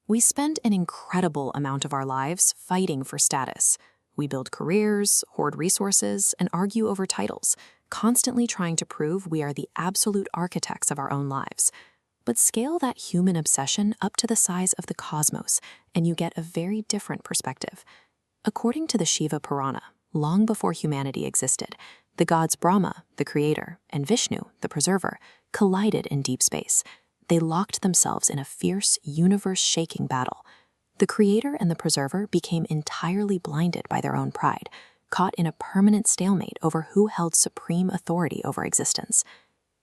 We spend an incredible amount of our lives fighting for status. We build careers, hoard resources, and argue over titles, constantly trying to prove we are the absolute architects of our own lives. But scale that human obsession up to the size of the cosmos, and you get a very different perspective. According to the Shiva Purana, long before humanity existed, the gods Brahma, the creator, and Vishnu, the preserver, collided in deep space. They locked themselves in a fierce, universe-shaking battle. The creator and the preserver became entirely blinded by their own pride, caught in a permanent stalemate over who held supreme authority over existence.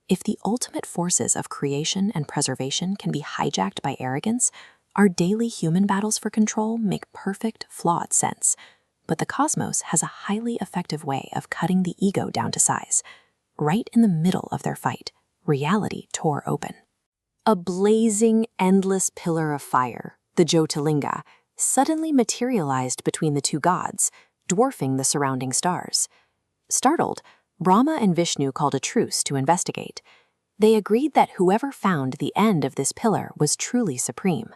If the ultimate forces of creation and preservation can be hijacked by arrogance, our daily human battles for control make perfect, flawed sense. But the cosmos has a highly effective way of cutting the ego down to size. Right in the middle of their fight, reality tore open. A blazing, endless pillar of fire, the Jyotirlinga, suddenly materialized between the two gods, dwarfing the surrounding stars. Startled, Brahma and Vishnu called a truce to investigate. They agreed that whoever found the end of this pillar was truly supreme.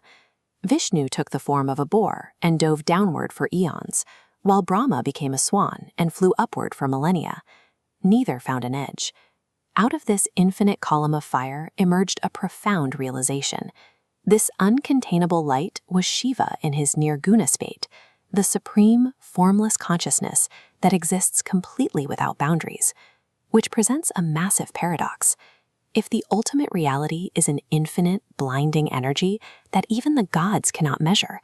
Vishnu took the form of a boar and dove downward for eons, while Brahma became a swan and flew upward for millennia. Neither found an edge. Out of this infinite column of fire emerged a profound realization. This uncontainable light was Shiva in his nirguna state, the supreme, formless consciousness that exists completely without boundaries, which presents a massive paradox. If the ultimate reality is an infinite, blinding energy that even the gods cannot measure,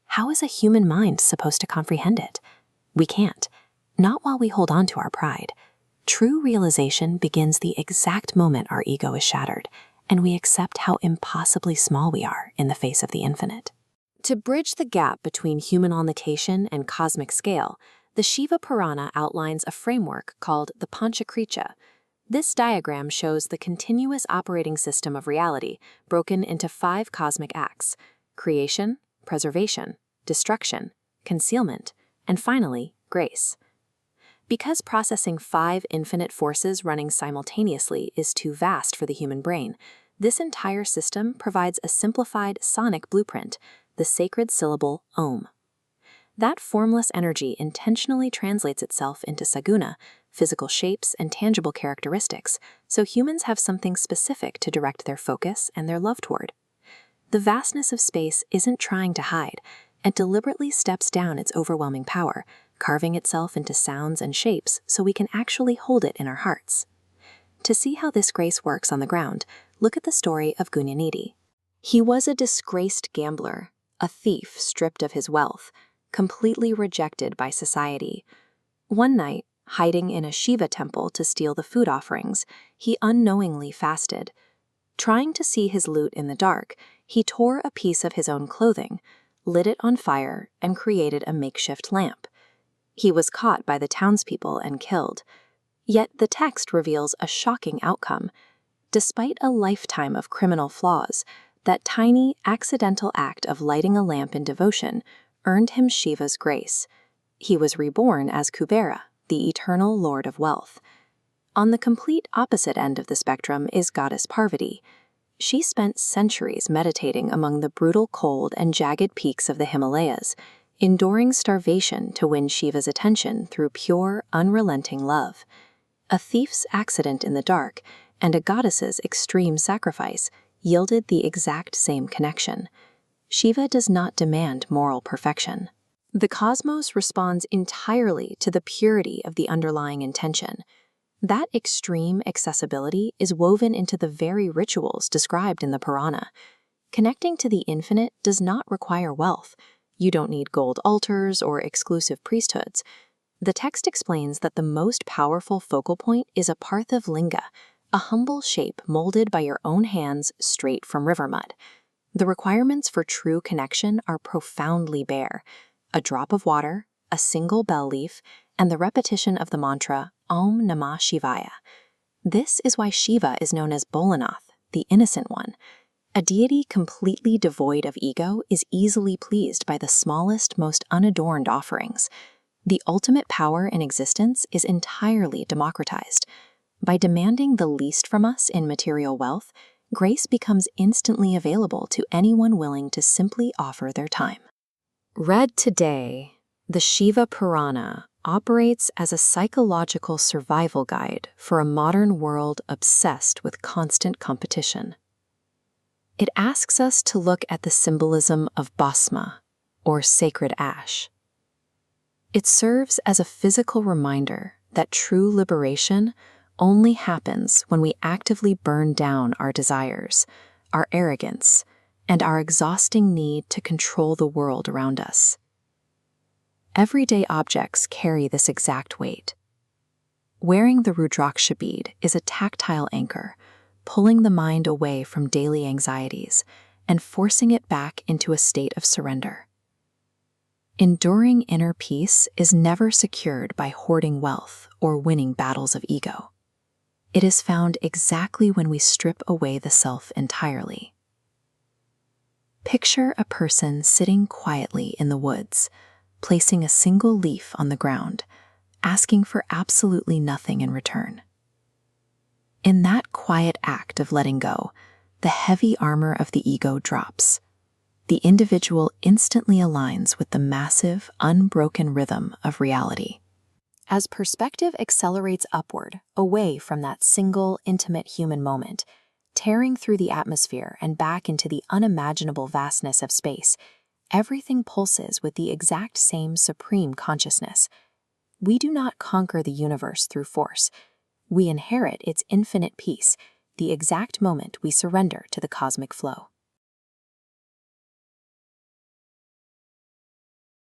how is a human mind supposed to comprehend it? We can't, not while we hold on to our pride. True realization begins the exact moment our ego is shattered, and we accept how impossibly small we are in the face of the infinite. To bridge the gap between human omnication and cosmic scale, the Shiva Purana outlines a framework called the Panchakriya. This diagram shows the continuous operating system of reality broken into 5 cosmic acts: creation, preservation, destruction, concealment, and finally, grace. Because processing 5 infinite forces running simultaneously is too vast for the human brain, this entire system provides a simplified sonic blueprint, the sacred syllable Om. That formless energy intentionally translates itself into saguna, physical shapes and tangible characteristics, so humans have something specific to direct their focus and their love toward. The vastness of space isn't trying to hide, and deliberately steps down its overwhelming power, carving itself into sounds and shapes so we can actually hold it in our hearts. To see how this grace works on the ground, look at the story of Gunyanidhi. He was a disgraced gambler, a thief stripped of his wealth, completely rejected by society. One night, hiding in a Shiva temple to steal the food offerings, he unknowingly fasted. Trying to see his loot in the dark, he tore a piece of his own clothing, lit it on fire, and created a makeshift lamp. He was caught by the townspeople and killed. Yet the text reveals a shocking outcome. Despite a lifetime of criminal flaws, that tiny, accidental act of lighting a lamp in devotion earned him Shiva's grace. He was reborn as Kubera, the eternal lord of wealth. On the complete opposite end of the spectrum is goddess Parvati. She spent centuries meditating among the brutal cold and jagged peaks of the Himalayas, enduring starvation to win Shiva's attention through pure, unrelenting love. A thief's accident in the dark and a goddess's extreme sacrifice yielded the exact same connection. Shiva does not demand moral perfection. The cosmos responds entirely to the purity of the underlying intention. That extreme accessibility is woven into the very rituals described in the Purana. Connecting to the infinite does not require wealth. You don't need gold altars or exclusive priesthoods. The text explains that the most powerful focal point is a Parthiv Linga, a humble shape molded by your own hands straight from river mud. The requirements for true connection are profoundly bare: a drop of water, a single bell leaf, and the repetition of the mantra Om Namah Shivaya. This is why Shiva is known as Bolanath, the innocent one. A deity completely devoid of ego is easily pleased by the smallest, most unadorned offerings. The ultimate power in existence is entirely democratized. By demanding the least from us in material wealth, grace becomes instantly available to anyone willing to simply offer their time. Read today, the Shiva Purana operates as a psychological survival guide for a modern world obsessed with constant competition. It asks us to look at the symbolism of bhasma, or sacred ash. It serves as a physical reminder that true liberation only happens when we actively burn down our desires, our arrogance, and our exhausting need to control the world around us. Everyday objects carry this exact weight. Wearing the Rudraksha bead is a tactile anchor, pulling the mind away from daily anxieties and forcing it back into a state of surrender. Enduring inner peace is never secured by hoarding wealth or winning battles of ego. It is found exactly when we strip away the self entirely. Picture a person sitting quietly in the woods, placing a single leaf on the ground, asking for absolutely nothing in return. In that quiet act of letting go, the heavy armor of the ego drops. The individual instantly aligns with the massive, unbroken rhythm of reality. As perspective accelerates upward, away from that single, intimate human moment, tearing through the atmosphere and back into the unimaginable vastness of space, everything pulses with the exact same supreme consciousness. We do not conquer the universe through force. We inherit its infinite peace, the exact moment we surrender to the cosmic flow.